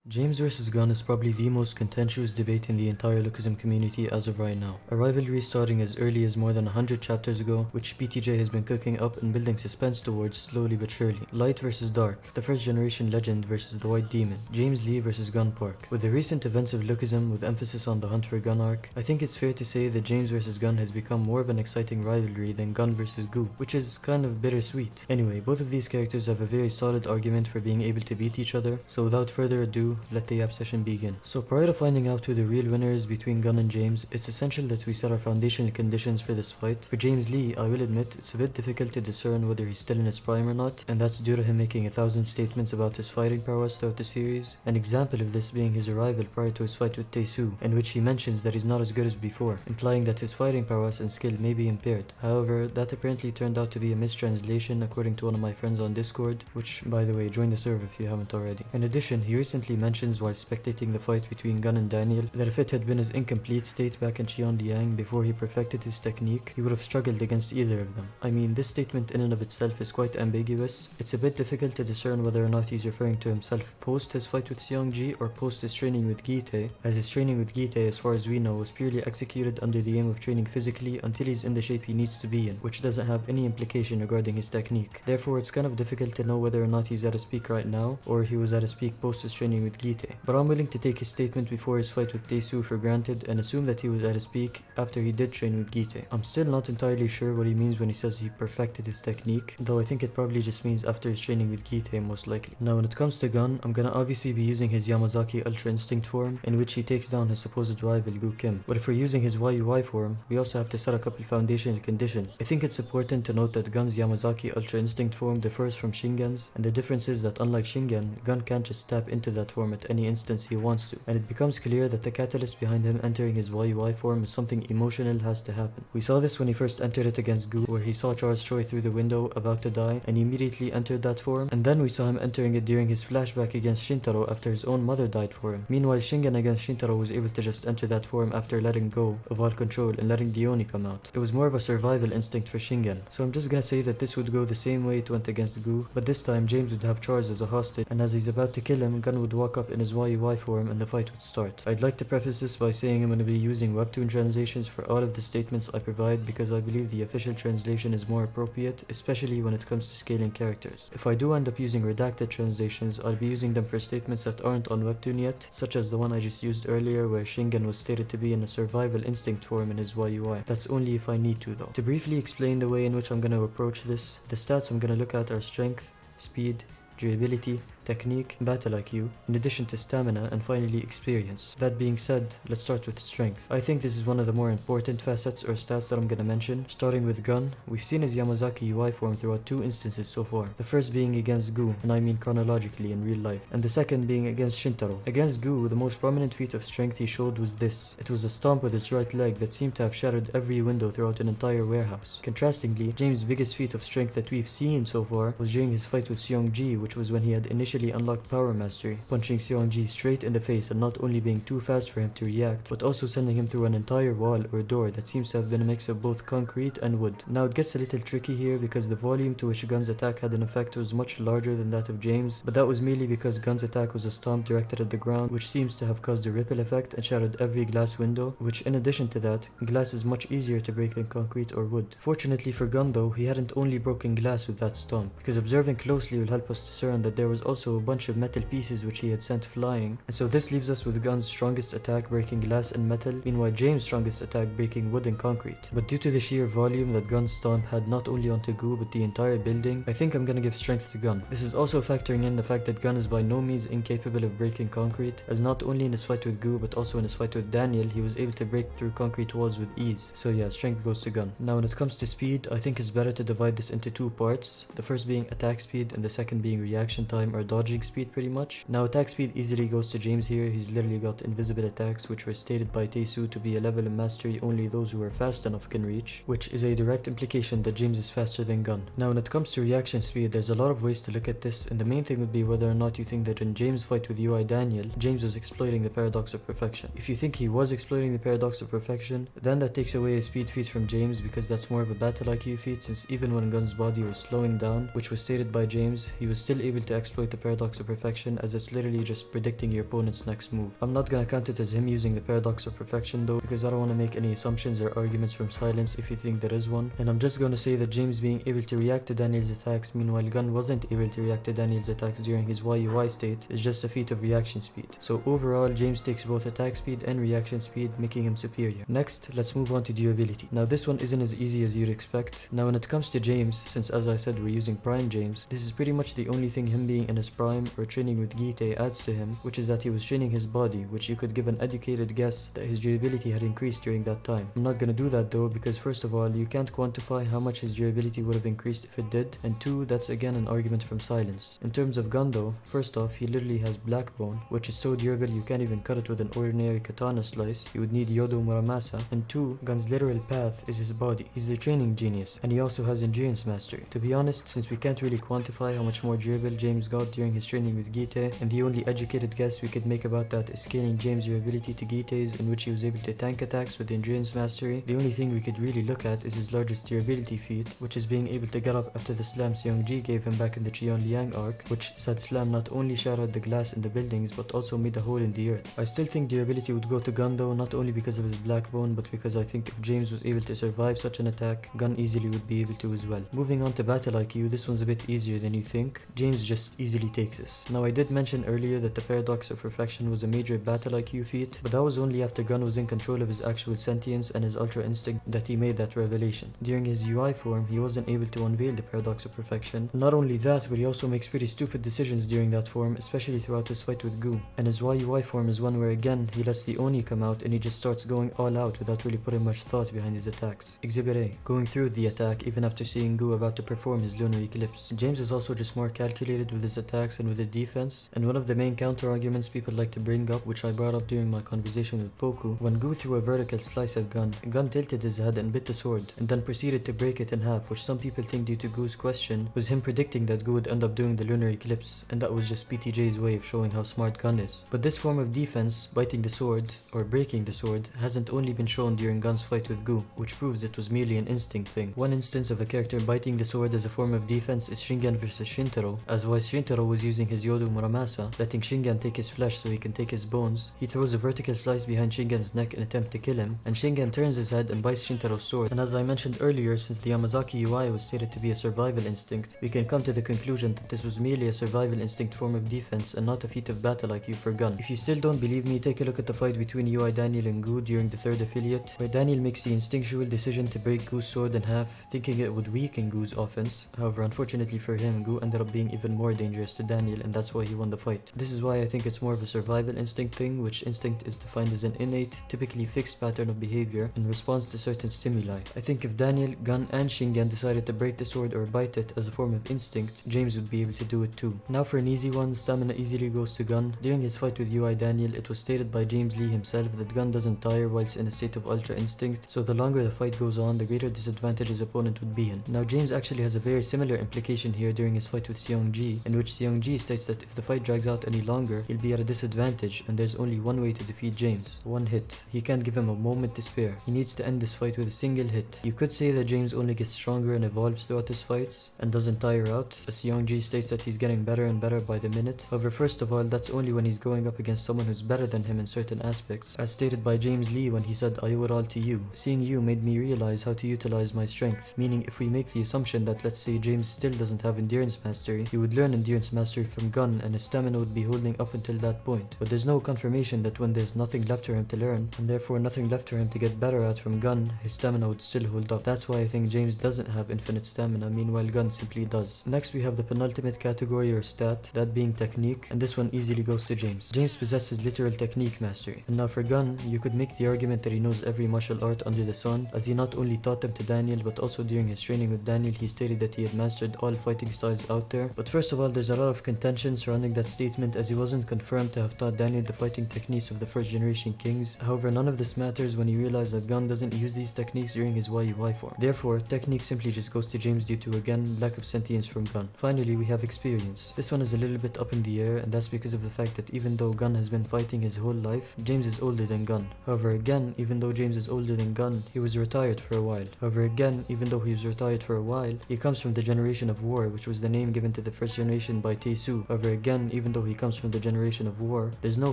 James vs Gunn is probably the most contentious debate in the entire Lookism community as of right now. A rivalry starting as early as more than 100 chapters ago, which BTJ has been cooking up and building suspense towards slowly but surely. Light vs Dark, the first generation legend versus the White Demon, James Lee vs Gunn Park. With the recent events of Lookism with emphasis on the Hunt for Gunn arc, I think it's fair to say that James vs Gunn has become more of an exciting rivalry than Gunn vs Goo, which is kind of bittersweet. Anyway, both of these characters have a very solid argument for being able to beat each other, so without further ado, let the yap session begin. So prior to finding out who the real winner is between Gunn and James, it's essential that we set our foundational conditions for this fight. For James Lee, I will admit it's a bit difficult to discern whether he's still in his prime or not, and that's due to him making 1,000 statements about his fighting prowess throughout the series. An example of this being his arrival prior to his fight with Tae-Soo, in which he mentions that he's not as good as before, implying that his fighting prowess and skill may be impaired. However, that apparently turned out to be a mistranslation according to one of my friends on Discord, which, by the way, join the server if you haven't already. In addition, he recently mentions while spectating the fight between Gunn and Daniel that if it had been his incomplete state back in Xianliang before he perfected his technique, he would have struggled against either of them. I mean, this statement in and of itself is quite ambiguous. It's a bit difficult to discern whether or not he's referring to himself post his fight with Seongji or post his training with Gitae, as his training with Gitae, as far as we know, was purely executed under the aim of training physically until he's in the shape he needs to be in, which doesn't have any implication regarding his technique. Therefore, it's kind of difficult to know whether or not he's at his peak right now, or he was at his peak post his training with Gitae. But I'm willing to take his statement before his fight with Tae-Soo for granted and assume that he was at his peak after he did train with Gitae. I'm still not entirely sure what he means when he says he perfected his technique, though I think it probably just means after his training with Gitae most likely. Now when it comes to Gunn, I'm gonna obviously be using his Yamazaki Ultra Instinct form, in which he takes down his supposed rival Gu Kim. But if we're using his YUI form, we also have to set a couple foundational conditions. I think it's important to note that Gunn's Yamazaki Ultra Instinct form differs from Shingen's, and the difference is that unlike Shingen, Gunn can't just tap into that form at any instance he wants to, and it becomes clear that the catalyst behind him entering his YUI form is something emotional has to happen. We saw this when he first entered it against Gu, where he saw Charles Choi through the window about to die and he immediately entered that form, and then we saw him entering it during his flashback against Shintaro after his own mother died for him. Meanwhile, Shingen against Shintaro was able to just enter that form after letting go of all control and letting Dione come out. It was more of a survival instinct for Shingen, so I'm just gonna say that this would go the same way it went against Gu, but this time James would have Charles as a hostage, and as he's about to kill him, Gunn would walk up in his YUI form and the fight would start. I'd like to preface this by saying I'm going to be using webtoon translations for all of the statements I provide because I believe the official translation is more appropriate, especially when it comes to scaling characters. If I do end up using redacted translations, I'll be using them for statements that aren't on webtoon yet, such as the one I just used earlier where Shingen was stated to be in a survival instinct form in his YUI. That's only if I need to though. To briefly explain the way in which I'm going to approach this, the stats I'm going to look at are strength, speed, durability, technique, battle IQ, in addition to stamina and finally experience. That being said, let's start with strength. I think this is one of the more important facets or stats that I'm gonna mention. Starting with Gunn, we've seen his Yamazaki UI form throughout two instances so far. The first being against Gu, and I mean chronologically in real life, and the second being against Shintaro. Against Gu, the most prominent feat of strength he showed was this. It was a stomp with his right leg that seemed to have shattered every window throughout an entire warehouse. Contrastingly, James' biggest feat of strength that we've seen so far was during his fight with Seongji, which was when he had initially unlocked power mastery, punching Seongji straight in the face and not only being too fast for him to react, but also sending him through an entire wall or door that seems to have been a mix of both concrete and wood. Now it gets a little tricky here because the volume to which Gunn's attack had an effect was much larger than that of James, but that was merely because Gunn's attack was a stomp directed at the ground, which seems to have caused a ripple effect and shattered every glass window, which in addition to that, glass is much easier to break than concrete or wood. Fortunately for Gunn though, he hadn't only broken glass with that stomp, because observing closely will help us discern that there was also a bunch of metal pieces which he had sent flying, and so this leaves us with Gunn's strongest attack breaking glass and metal, meanwhile James' strongest attack breaking wood and concrete. But due to the sheer volume that Gunn's stomp had not only onto Gu but the entire building, I think I'm gonna give strength to Gunn. This is also factoring in the fact that Gunn is by no means incapable of breaking concrete, as not only in his fight with Gu but also in his fight with Daniel he was able to break through concrete walls with ease. So yeah, strength goes to Gunn. Now when it comes to speed, I think it's better to divide this into two parts, the first being attack speed and the second being reaction time or dodging speed pretty much. Now attack speed easily goes to James here. He's literally got invisible attacks which were stated by Tae-Soo to be a level of mastery only those who are fast enough can reach, which is a direct implication that James is faster than Gunn. Now when it comes to reaction speed, there's a lot of ways to look at this, and the main thing would be whether or not you think that in James' fight with UI Daniel, James was exploiting the paradox of perfection. If you think he was exploiting the paradox of perfection, then that takes away a speed feat from James because that's more of a battle IQ feat, since even when Gunn's body was slowing down, which was stated by James, he was still able to exploit the paradox of perfection, as it's literally just predicting your opponent's next move. I'm not gonna count it as him using the paradox of perfection though, because I don't want to make any assumptions or arguments from silence if you think there is one. And I'm just gonna say that James being able to react to Daniel's attacks, meanwhile Gunn wasn't able to react to Daniel's attacks during his YUI state, is just a feat of reaction speed. So overall, James takes both attack speed and reaction speed, making him superior. Next, let's move on to durability. Now this one isn't as easy as you'd expect. Now when it comes to James, since as I said we're using Prime James, this is pretty much the only thing him being in his prime or training with Gite adds to him, which is that he was training his body, which you could give an educated guess that his durability had increased during that time. I'm not gonna do that though, because first of all, you can't quantify how much his durability would have increased if it did, and two, that's again an argument from silence. In terms of gun though, first off, he literally has black bone, which is so durable you can't even cut it with an ordinary katana slice, you would need Yodo Muramasa, and two, Gun's literal path is his body. He's the training genius, and he also has endurance mastery. To be honest, since we can't really quantify how much more durable James got during his training with Gite, and the only educated guess we could make about that is scaling James' durability to Gite's, in which he was able to tank attacks with endurance mastery, the only thing we could really look at is his largest durability feat, which is being able to get up after the slam Seongji gave him back in the Chion Liang arc, which said slam not only shattered the glass in the buildings but also made a hole in the earth. I still think durability would go to Gun though, not only because of his black bone, but because I think if James was able to survive such an attack, Gun easily would be able to as well. Moving on to battle IQ, this one's a bit easier than you think. James just easily takes this. Now I did mention earlier that the paradox of perfection was a major battle IQ feat, but that was only after Gun was in control of his actual sentience and his ultra instinct that he made that revelation. During his UI form, he wasn't able to unveil the paradox of perfection. Not only that, but he also makes pretty stupid decisions during that form, especially throughout his fight with Gu. And his YUI form is one where again, he lets the Oni come out and he just starts going all out without really putting much thought behind his attacks. Exhibit A, going through the attack even after seeing Gu about to perform his lunar eclipse. James is also just more calculated with his attacks and with his defense, and one of the main counter arguments people like to bring up, which I brought up during my conversation with Poku, when Gu threw a vertical slice at Gun tilted his head and bit the sword, and then proceeded to break it in half, which some people think due to Gu's question was him predicting that Gu would end up doing the lunar eclipse, and that was just PTJ's way of showing how smart Gun is. But this form of defense, biting the sword, or breaking the sword, hasn't only been shown during Gun's fight with Gu, which proves it was merely an instinct thing. One instance of a character biting the sword as a form of defense is Shingen vs Shintaro, as while Shintaro was using his Yodo Muramasa, letting Shingen take his flesh so he can take his bones, he throws a vertical slice behind Shingen's neck in an attempt to kill him, and Shingen turns his head and bites Shintaro's sword. And as I mentioned earlier, since the Yamazaki UI was stated to be a survival instinct, we can come to the conclusion that this was merely a survival instinct form of defense and not a feat of battle IQ for Gun. If you still don't believe me, take a look at the fight between UI Daniel and Gu during the third affiliate, where Daniel makes the instinctual decision to break Gu's sword in half, thinking it would weaken Gu's offense. However, unfortunately for him, Gu ended up being even more dangerous to Daniel, and that's why he won the fight. This is why I think it's more of a survival instinct thing, which instinct is defined as an innate, typically fixed pattern of behavior in response to certain stimuli. I think if Daniel, Gun, and Shingen decided to break the sword or bite it as a form of instinct, James would be able to do it too. Now for an easy one, stamina easily goes to Gun. During his fight with UI Daniel, it was stated by James Lee himself that Gun doesn't tire whilst in a state of ultra instinct, so the longer the fight goes on, the greater disadvantage his opponent would be in. Now James actually has a very similar implication here during his fight with Seongji, in which Seongji states that if the fight drags out any longer, he'll be at a disadvantage, and there's only one way to defeat James: one hit. He can't give him a moment to spare. He needs to end this fight with a single hit. You could say that James only gets stronger and evolves throughout his fights, and doesn't tire out, as Seongji states that he's getting better and better by the minute. However, first of all, that's only when he's going up against someone who's better than him in certain aspects, as stated by James Lee when he said, "I owe it all to you. Seeing you made me realize how to utilize my strength." Meaning, if we make the assumption that, let's say, James still doesn't have endurance mastery, he would learn endurance mastery from Gun, and his stamina would be holding up until that point. But there's no confirmation that when there's nothing left for him to learn, and therefore nothing left for him to get better at from Gun, his stamina would still hold up. That's why I think James doesn't have infinite stamina, meanwhile Gun simply does. Next we have the penultimate category or stat, that being technique, and this one easily goes to James. James possesses literal technique mastery. And now for Gun, you could make the argument that he knows every martial art under the sun, as he not only taught them to Daniel, but also during his training with Daniel, he stated that he had mastered all fighting styles out there. But first of all, there's a lot of contention surrounding that statement, as he wasn't confirmed to have taught Daniel the fighting techniques of the first generation kings. However, none of this matters when you realize that Gun doesn't use these techniques during his YUI form. Therefore, technique simply just goes to James due to, again, lack of sentience from Gun. Finally, we have experience. This one is a little bit up in the air, and that's because of the fact that even though Gun has been fighting his whole life, James is older than Gun. However, again, even though James is older than Gun, he was retired for a while. However, again, even though he was retired for a while, he comes from the generation of war, which was the name given to the first generation by Tae-soo. However, again, even though he comes from the generation of war, there's no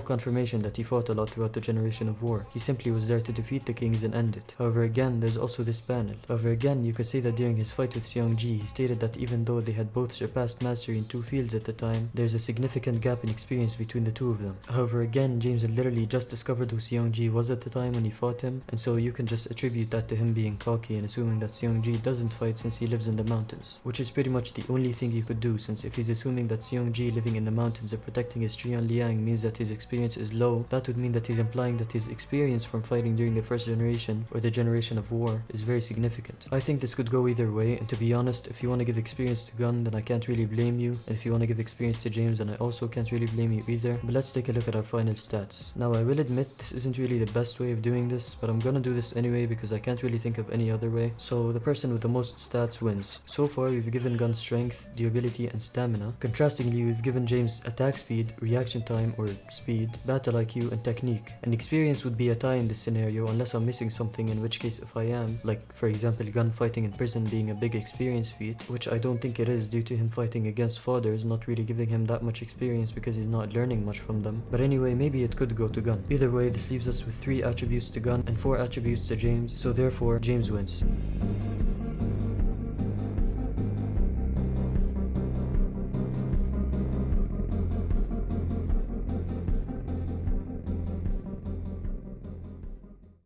confirmation that he fought a lot throughout the generation of war. He simply was there to defeat the kings and end it. However, again, there's also this panel. However, again, you could say that during his fight with Seong-ji, he stated that even though they had both surpassed mastery in 2 fields at the time, there's a significant gap in experience between the two of them. However, again, James had literally just discovered who Seong-ji was at the time when he fought him, and so you can just attribute that to him being cocky and assuming that Seong-ji doesn't fight since he lives in the mountains, which is pretty much the only thing you could do, since if he's assuming that Seong-ji living in the mountains and protecting his Trian Liang means that his experience is low, that would mean that he's implying that his experience from fighting during the first generation or the generation of war is very significant. I think this could go either way, and to be honest, if you want to give experience to Gun, then I can't really blame you, and if you want to give experience to James, then I also can't really blame you either. But let's take a look at our final stats. Now, I will admit this isn't really the best way of doing this, but I'm gonna do this anyway because I can't really think of any other way. So the person with the most stats wins. So far, we've given Gun strength, durability, and stamina. Contrastingly, we've given James attack speed, reaction time or speed, battle IQ, and technique. And experience would be a tie in this scenario unless I'm missing something, in which case if I am, like for example Gun fighting in prison being a big experience feat, which I don't think it is due to him fighting against fathers, not really giving him that much experience because he's not learning much from them. But anyway, maybe it could go to Gun. Either way, this leaves us with 3 attributes to Gun and 4 attributes to James, so therefore James wins.